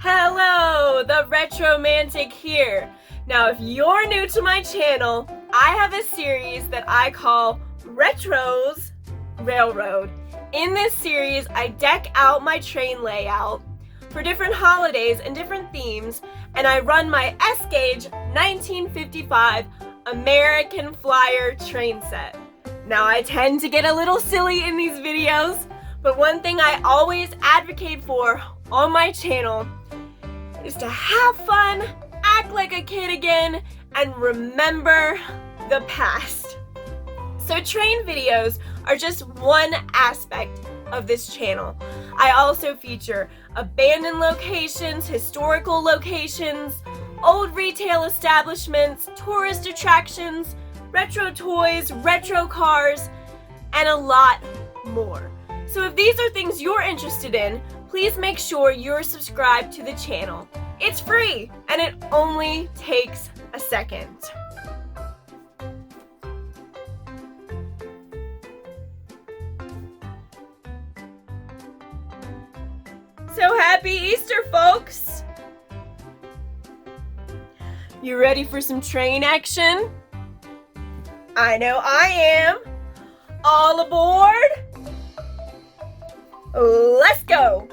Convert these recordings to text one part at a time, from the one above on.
Hello, the Retromantic here. Now, if you're new to my channel, I have a series that I call Retros Railroad. In this series, I deck out my train layout for different holidays and different themes, and I run my S-Gauge 1955 American Flyer train set. Now, I tend to get a little silly in these videos, but one thing I always advocate for on my channel is to have fun, act like a kid again, and remember the past. So train videos are just one aspect of this channel. I also feature abandoned locations, historical locations, old retail establishments, tourist attractions, retro toys, retro cars, and a lot more. So if these are things you're interested in, please make sure you're subscribed to the channel. It's free, and it only takes a second. So happy Easter, folks! You ready for some train action? I know I am. All aboard? Let's go!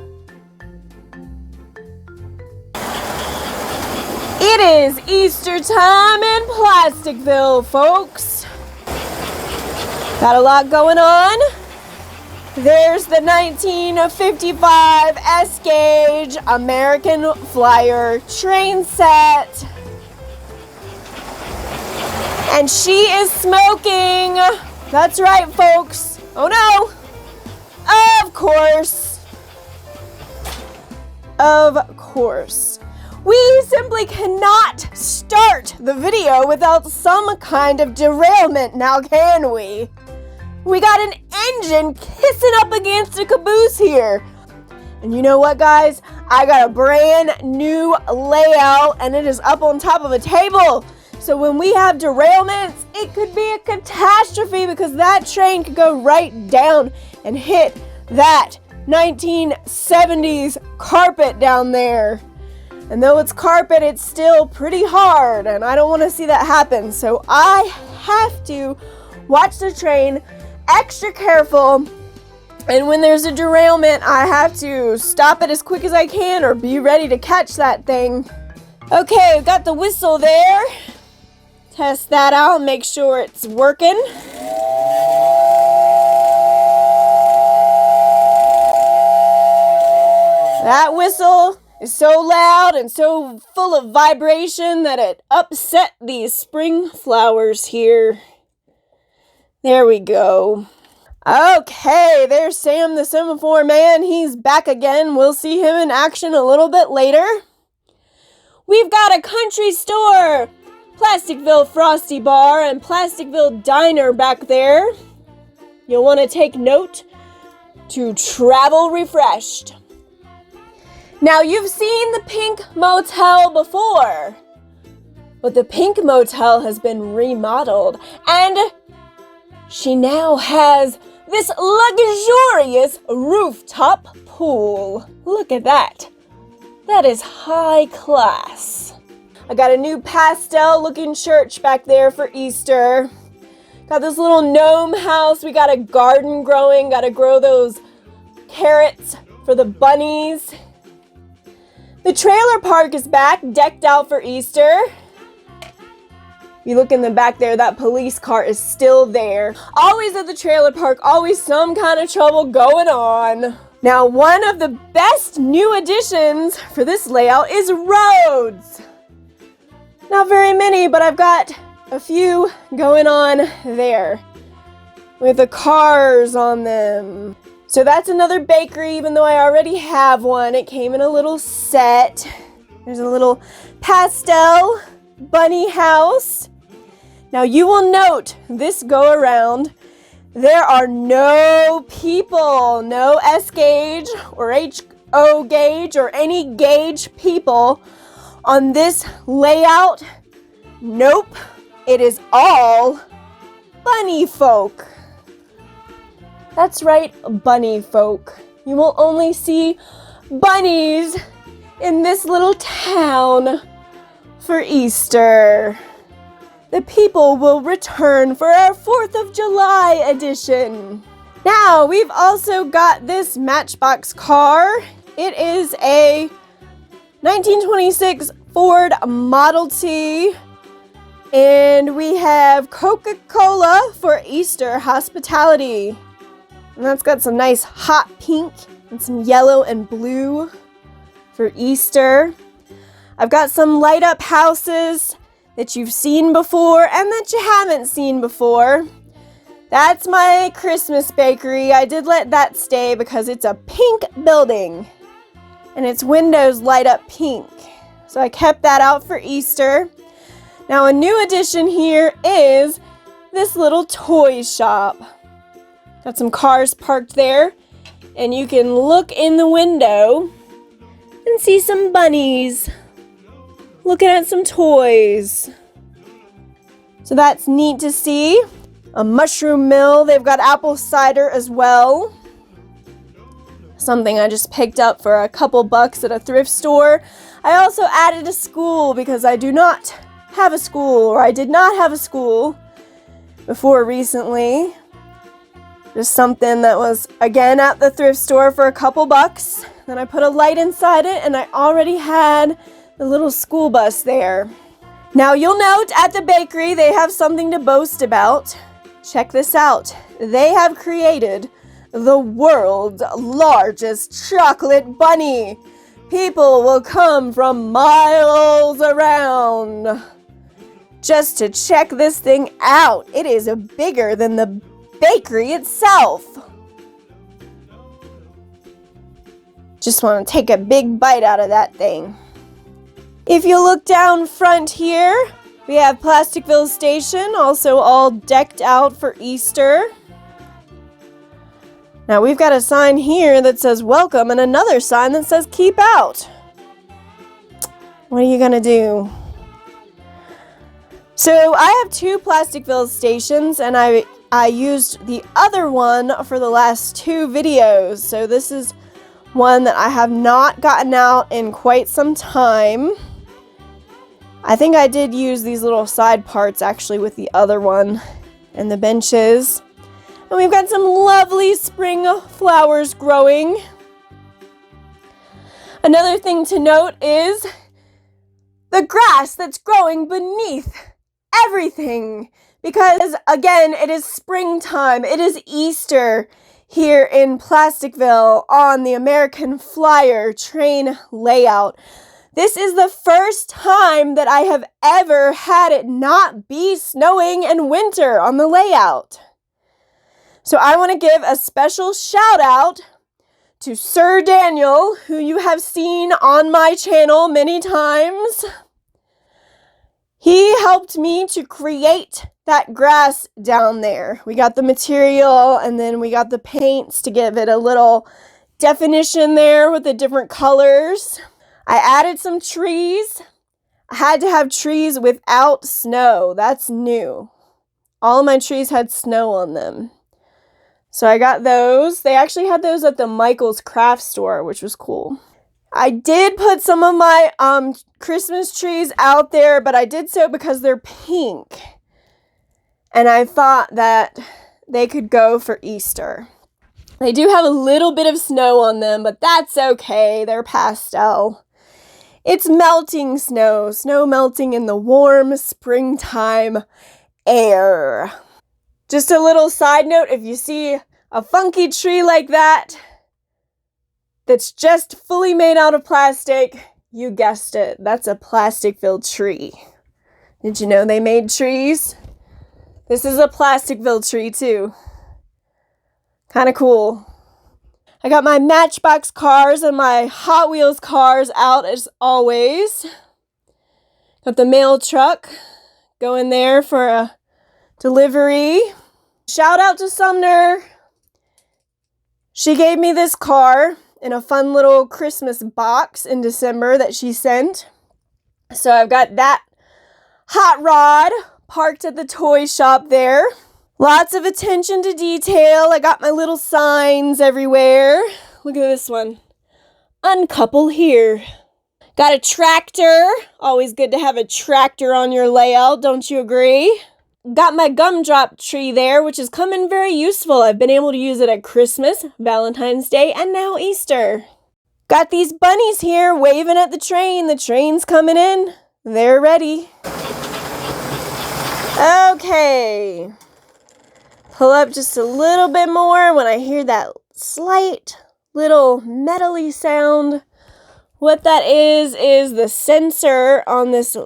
It is Easter time in Plasticville, folks. Got a lot going on. There's the 1955 S-Gauge American Flyer train set. And she is smoking. That's right, folks. Oh no. Of course. Of course. We simply cannot start the video without some kind of derailment, now can we? We got an engine kissing up against a caboose here. And you know what, guys? I got a brand new layout and it is up on top of a table. So when we have derailments, it could be a catastrophe because that train could go right down and hit that 1970s carpet down there. And though it's carpet, it's still pretty hard, and I don't want to see that happen. So I have to watch the train extra careful, and when there's a derailment, I have to stop it as quick as I can or be ready to catch that thing. Okay, we've got the whistle there. Test that out, make sure it's working. That whistle is so loud and so full of vibration that it upset these spring flowers here. There we go. Okay, there's Sam the semaphore man. He's back again. We'll see him in action a little bit later. We've got a country store, Plasticville Frosty Bar and Plasticville Diner back there. You'll want to take note to travel refreshed. Now, you've seen the Pink Motel before, but the Pink Motel has been remodeled, and she now has this luxurious rooftop pool. Look at that. That is high class. I got a new pastel-looking church back there for Easter. Got this little gnome house. We got a garden growing. Got to grow those carrots for the bunnies. The trailer park is back, decked out for Easter. You look in the back there, that police car is still there. Always at the trailer park, always some kind of trouble going on. Now, one of the best new additions for this layout is roads. Not very many, but I've got a few going on there with the cars on them. So that's another bakery, even though I already have one. It came in a little set. There's a little pastel bunny house. Now you will note this go around, there are no people, no S-Gauge or HO gauge or any gauge people on this layout. Nope, it is all bunny folk. That's right, bunny folk. You will only see bunnies in this little town for Easter. The people will return for our 4th of July edition. Now, we've also got this Matchbox car. It is a 1926 Ford Model T. And we have Coca-Cola for Easter hospitality. And that's got some nice hot pink and some yellow and blue for Easter. I've got some light up houses that you've seen before and that you haven't seen before. That's my Christmas bakery. I did let that stay because it's a pink building and its windows light up pink. So I kept that out for Easter. Now a new addition here is this little toy shop. Got some cars parked there and you can look in the window and see some bunnies looking at some toys. So that's neat to see. A mushroom mill. They've got apple cider as well. Something I just picked up for a couple bucks at a thrift store. I also added a school because I do not have a school, or I did not have a school before recently. Just something that was, again, at the thrift store for a couple bucks. Then I put a light inside it and I already had the little school bus there. Now you'll note at the bakery they have something to boast about. Check this out. They have created the world's largest chocolate bunny. People will come from miles around just to check this thing out. It is bigger than the bakery itself. Just want to take a big bite out of that thing. If you look down front here, we have Plasticville Station, also all decked out for Easter. Now we've got a sign here that says welcome and another sign that says keep out. What are you gonna do? So I have 2 Plasticville stations and I used the other one for the last 2 videos. So this is one that I have not gotten out in quite some time. I think I did use these little side parts actually with the other one and the benches. And we've got some lovely spring flowers growing. Another thing to note is the grass that's growing beneath everything. Because again, it is springtime. It is Easter here in Plasticville on the American Flyer train layout. This is the first time that I have ever had it not be snowing in winter on the layout. So I want to give a special shout out to Sir Daniel, who you have seen on my channel many times. He helped me to create that grass down there. We got the material and then we got the paints to give it a little definition there with the different colors. I added some trees. I had to have trees without snow. That's new. All of my trees had snow on them. So I got those. They actually had those at the Michael's craft store, which was cool. I did put some of my Christmas trees out there, but I did so because they're pink. And I thought that they could go for Easter. They do have a little bit of snow on them, but that's okay. They're pastel. It's melting snow. Snow melting in the warm springtime air. Just a little side note, if you see a funky tree like that, that's just fully made out of plastic, you guessed it. That's a Plasticville tree. Did you know they made trees? This is a Plasticville tree too. Kind of cool. I got my Matchbox cars and my Hot Wheels cars out as always. Got the mail truck going there for a delivery. Shout out to Sumner. She gave me this car in a fun little Christmas box in December that she sent. So I've got that hot rod parked at the toy shop there. Lots of attention to detail. I got my little signs everywhere. Look at this one. Uncouple here. Got a tractor. Always good to have a tractor on your layout, don't you agree? Got my gumdrop tree there, which is coming very useful. I've been able to use it at Christmas, Valentine's Day, and now Easter. Got these bunnies here waving at the train. The train's coming in. They're ready. Okay. Pull up just a little bit more when I hear that slight little metally sound. What that is the sensor on this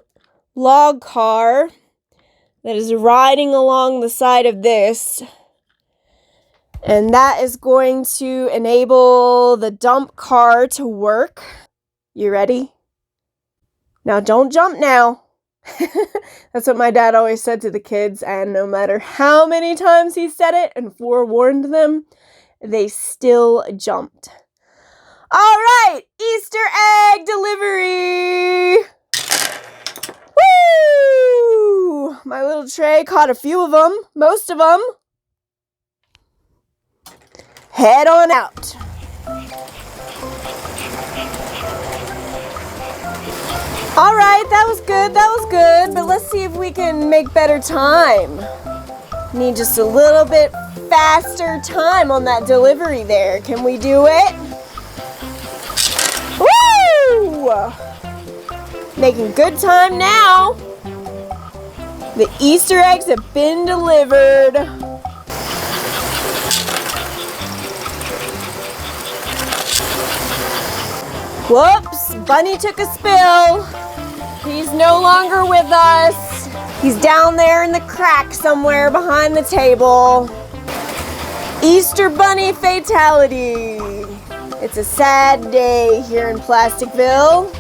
log car that is riding along the side of this. And that is going to enable the dump car to work. You ready? Now don't jump now. That's what my dad always said to the kids, and no matter how many times he said it and forewarned them, they still jumped. All right, Easter egg delivery! Woo! My little tray caught a few of them, most of them. Head on out. All right, that was good, but let's see if we can make better time. Need just a little bit faster time on that delivery there. Can we do it? Woo! Making good time now. The Easter eggs have been delivered. Whoops, Bunny took a spill. He's no longer with us. He's down there in the crack somewhere behind the table. Easter Bunny fatality. It's a sad day here in Plasticville.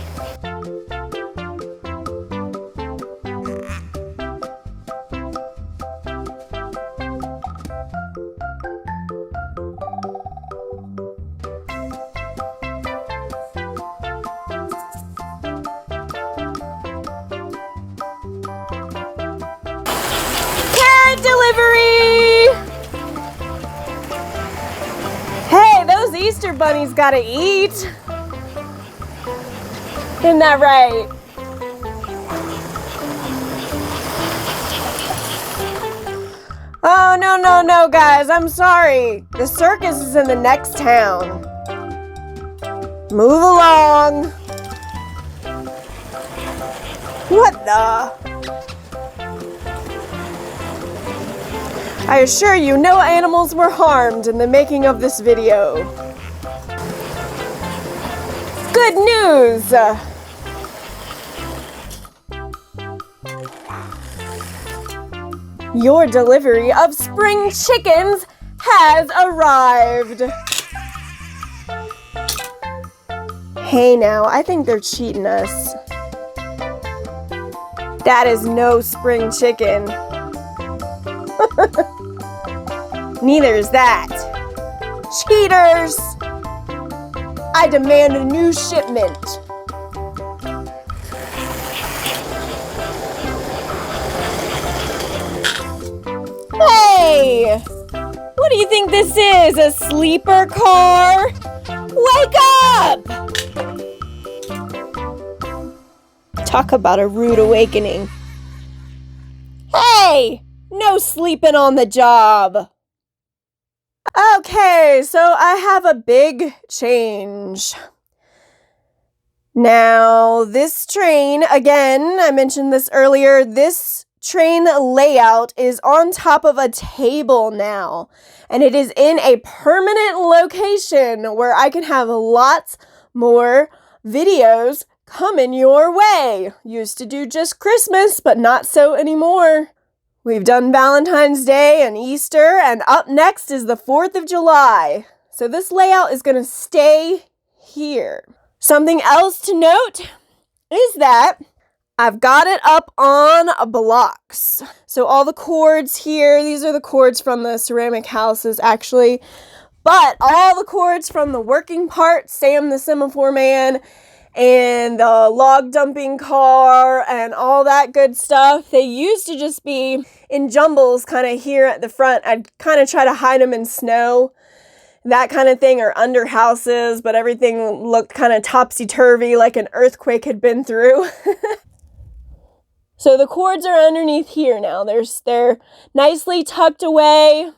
Delivery! Hey, those Easter bunnies gotta eat. Isn't that right? Oh, no, guys, I'm sorry. The circus is in the next town. Move along. What the? I assure you, no animals were harmed in the making of this video. Good news! Your delivery of spring chickens has arrived. Hey now, I think they're cheating us. That is no spring chicken. Neither is that. Cheaters! I demand a new shipment. Hey! What do you think this is? A sleeper car? Wake up! Talk about a rude awakening. Hey! No sleeping on the job. Okay, so I have a big change. Now, this train, again, I mentioned this earlier, this train layout is on top of a table now. And it is in a permanent location where I can have lots more videos coming your way. Used to do just Christmas, but not so anymore. We've done Valentine's Day and Easter, and up next is the 4th of July. So this layout is going to stay here. Something else to note is that I've got it up on blocks. So all the cords here, these are the cords from the ceramic houses actually, but all the cords from the working part, Sam the Semaphore Man, and the log dumping car and all that good stuff. They used to just be in jumbles kind of here at the front. I'd kind of try to hide them in snow. that kind of thing, or under houses, but everything looked kind of topsy-turvy, like an earthquake had been through. So the cords are underneath here now. They're nicely tucked away.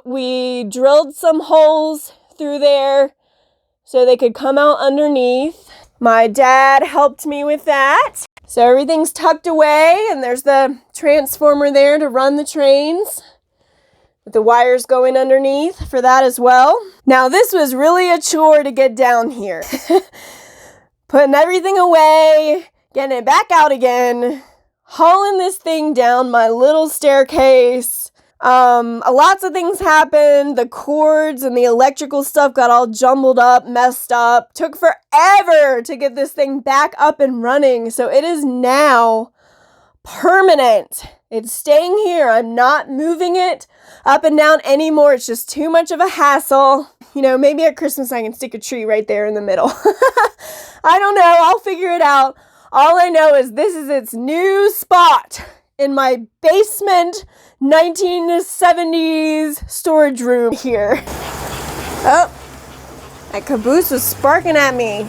We drilled some holes through there so they could come out underneath. My dad helped me with that. So everything's tucked away, and there's the transformer there to run the trains, with the wires going underneath for that as well. Now this was really a chore to get down here. Putting everything away, getting it back out again, hauling this thing down my little staircase. Lots of things happened. The cords and the electrical stuff got all jumbled up, messed up. Took forever to get this thing back up and running. So it is now permanent. It's staying here. I'm not moving it up and down anymore. It's just too much of a hassle. You know, maybe at Christmas I can stick a tree right there in the middle. I don't know. I'll figure it out. All I know is this is its new spot in my basement 1970s storage room here. Oh, that caboose was sparking at me.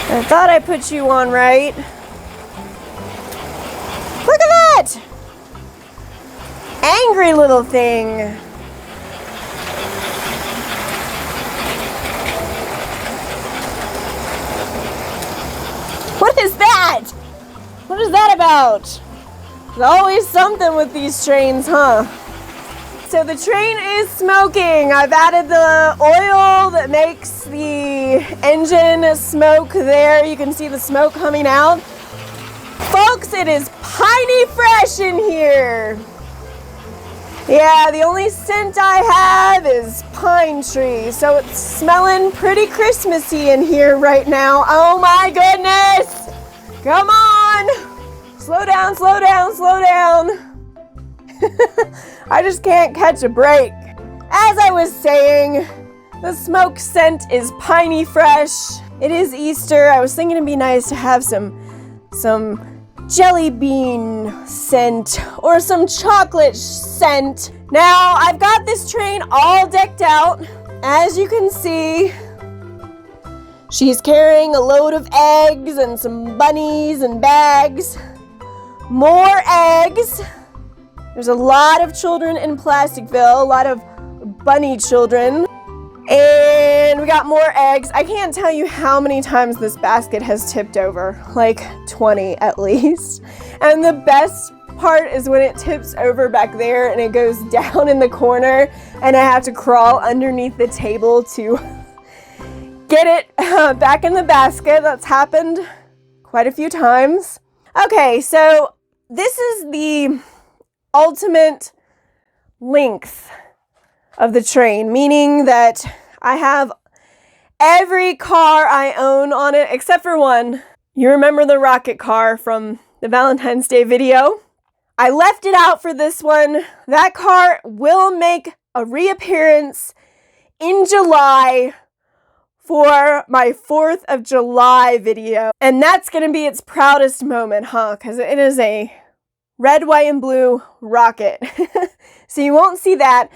I thought I put you on right. Look at that! Angry little thing. What is that? What is that about? There's always something with these trains, huh? So the train is smoking. I've added the oil that makes the engine smoke there. You can see the smoke coming out. Folks, it is piney fresh in here. Yeah, the only scent I have is pine tree. So it's smelling pretty Christmassy in here right now. Oh my goodness. Come on. Slow down, slow down, slow down. I just can't catch a break. As I was saying, the smoke scent is piney fresh. It is Easter. I was thinking it'd be nice to have some jelly bean scent or some chocolate scent. Now, I've got this train all decked out. As you can see, she's carrying a load of eggs and some bunnies and bags. More eggs. There's a lot of children in Plasticville, a lot of bunny children. And we got more eggs. I can't tell you how many times this basket has tipped over, like 20 at least. And the best part is when it tips over back there and it goes down in the corner and I have to crawl underneath the table to get it back in the basket. That's happened quite a few times. Okay, so this is the ultimate length of the train, meaning that I have every car I own on it except for one. You remember the rocket car from the Valentine's Day video? I left it out for this one. That car will make a reappearance in July for my 4th of July video. And that's gonna be its proudest moment, huh? Because it is a red, white, and blue rocket. So you won't see that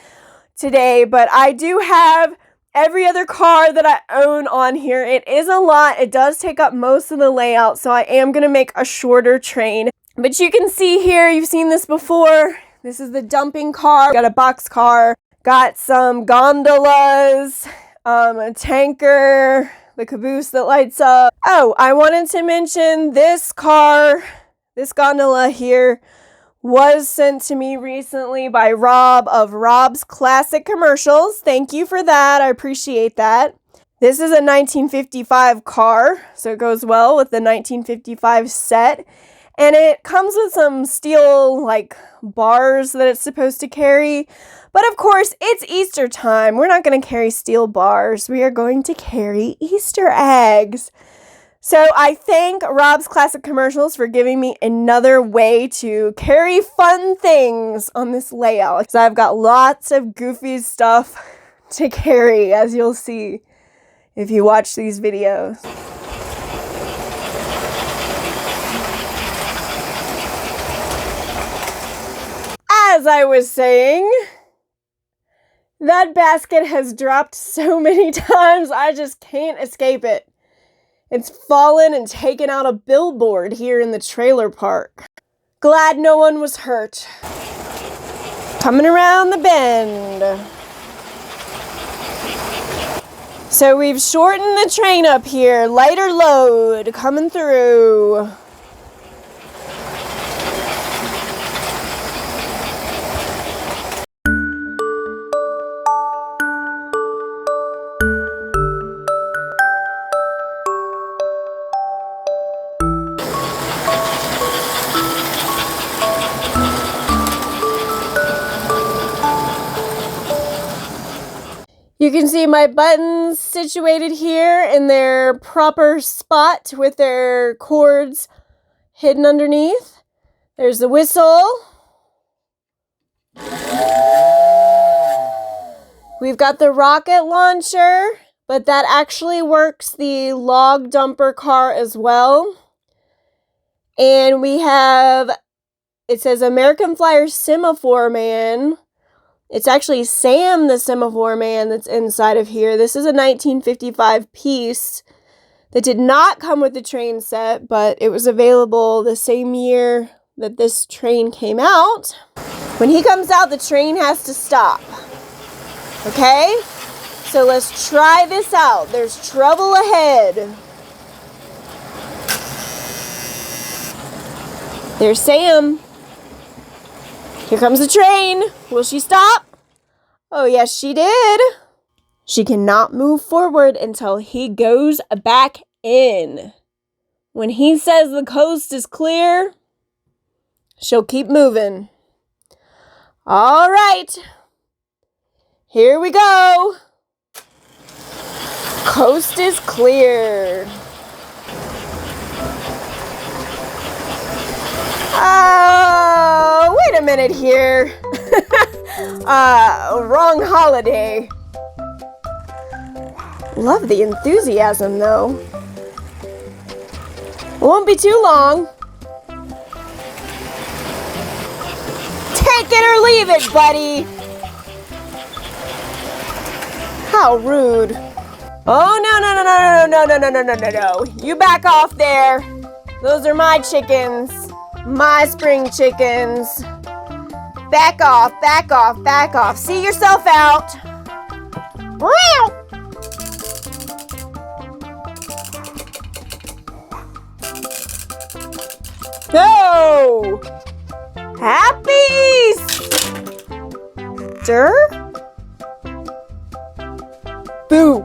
today, but I do have every other car that I own on here. It is a lot. It does take up most of the layout, so I am going to make a shorter train. But you can see here, you've seen this before. This is the dumping car. Got a box car. Got some gondolas, a tanker, the caboose that lights up. Oh, I wanted to mention this car, this gondola here, was sent to me recently by Rob of Rob's Classic Commercials. Thank you for that. I appreciate that. This is a 1955 car, so it goes well with the 1955 set. And it comes with some steel, like, bars that it's supposed to carry. But of course, it's Easter time. We're not going to carry steel bars. We are going to carry Easter eggs. So I thank Rob's Classic Commercials for giving me another way to carry fun things on this layout. Because I've got lots of goofy stuff to carry, as you'll see if you watch these videos. as I was saying, that basket has dropped so many times, I just can't escape it. It's fallen and taken out a billboard here in the trailer park. Glad no one was hurt. Coming around the bend. So we've shortened the train up here. Lighter load coming through. You can see my buttons situated here in their proper spot with their cords hidden underneath. There's the whistle. We've got the rocket launcher, but that actually works the log dumper car as well. And we have, it says American Flyer Semaphore Man. It's actually Sam the Semaphore Man that's inside of here. This is a 1955 piece that did not come with the train set, but it was available the same year that this train came out. When he comes out, the train has to stop. Okay? So let's try this out. There's trouble ahead. There's Sam. Here comes the train. Will she stop? Oh, yes, she did. She cannot move forward until he goes back in. When he says the coast is clear, she'll keep moving. All right. Here we go. Coast is clear. Oh, wait a minute here. Wrong holiday. Love the enthusiasm, though. Won't be too long. Take it or leave it, buddy. How rude. Oh, no. You back off there. Those are my chickens. My spring chickens. Back off, back off, back off. See yourself out. Go! Happy Easter? Boo!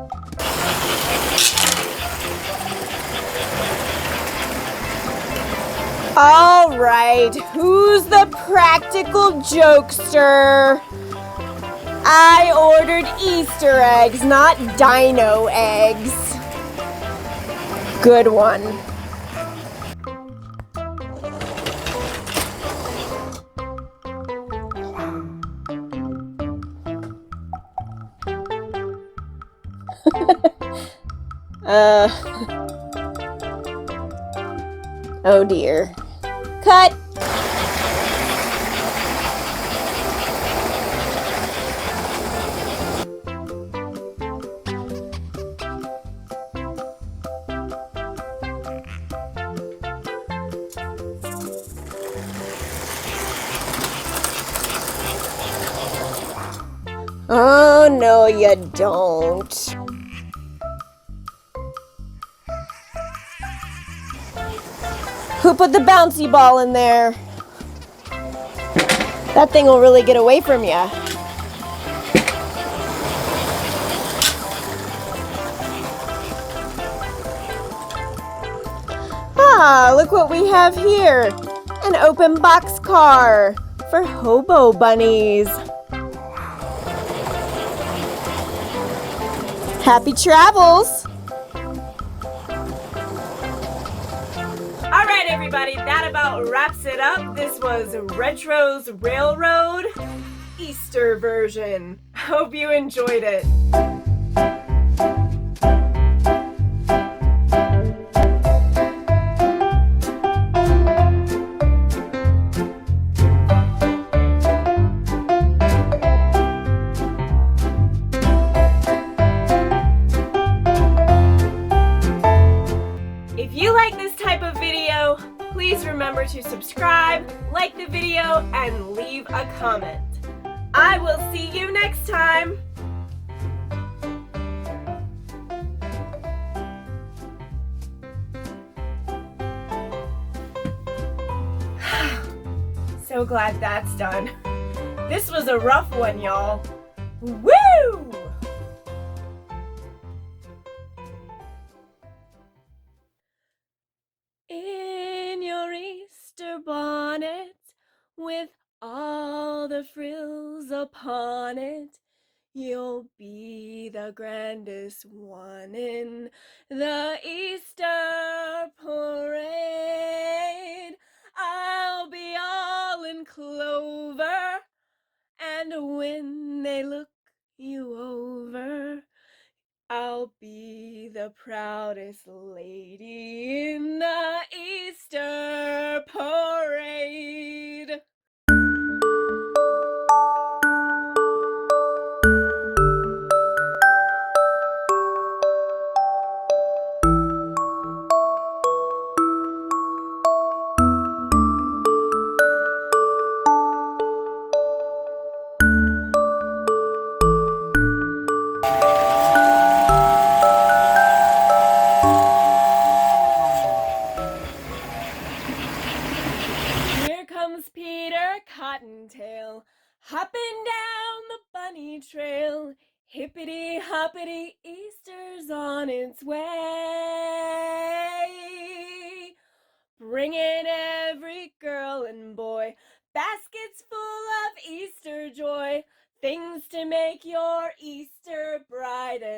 All right, who's the practical jokester? I ordered Easter eggs, not dino eggs. Good one. Oh dear. Cut! Oh, no, you don't. Who put the bouncy ball in there? That thing will really get away from you. Ah, look what we have here. An open box car for hobo bunnies. Happy travels! Alright everybody, that about wraps it up. This was Retro's Railroad Easter version. Hope you enjoyed it. remember to subscribe, like the video, and leave a comment. I will see you next time. So glad that's done. This was a rough one, y'all. Woo! In your Easter bonnet, with all the frills upon it, you'll be the grandest one in the Easter parade. I'll be all in clover, and when they look you over, I'll be the proudest lady in the Easter parade. Peter Cottontail, hopping down the bunny trail. Hippity hoppity, Easter's on its way. Bringing every girl and boy baskets full of Easter joy, things to make your Easter bright and